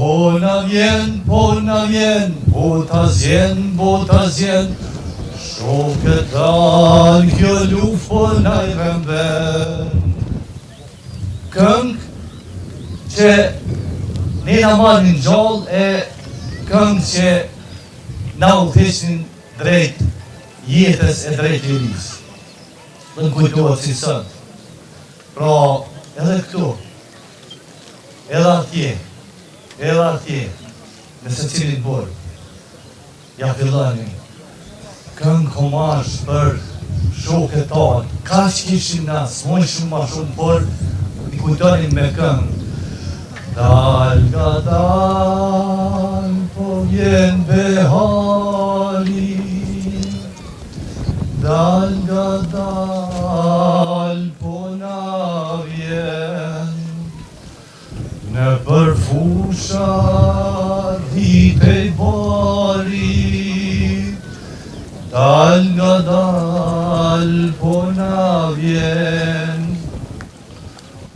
Po na vjen, bota zjen, shokët tanë kjo luft po na i rëmben. Këngë që ne na marrin gjallë e këngë që na udhëheqin drejt jetës e drejt lirisë. Dhe në kujtohet si sot. Pra, edhe këtu, edhe atje, në secilin burg, ja filloni këngë homazh për shokët tanë. Kaq kishim na, s'moj shumë ma shumë, por i kujtonin me këngë. Dal nga dal, po vjen behari, dal nga dal, po na vjen. Në përfusha rritej bari, dal nga dal, po na vjen.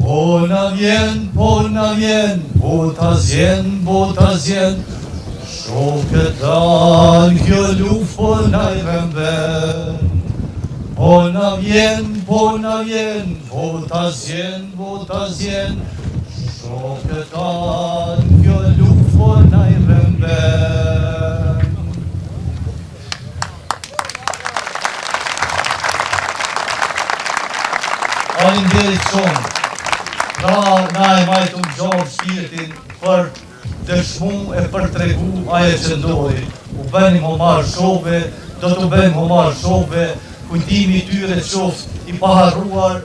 Po na vjen, bota zjen, shokët tanë kjo luft po na i rëmben. Po na vjen, bota zjen, shokët tanë kjo luft po na i rëmben. Faleminderit shumë. Pra, na e majtu në gjallë shpirtin për dëshmu e për tregu aje që ndodhi. U bënim homar shove, do të bëjmë homar shove, kujtimi tyre qoftë i paharruar.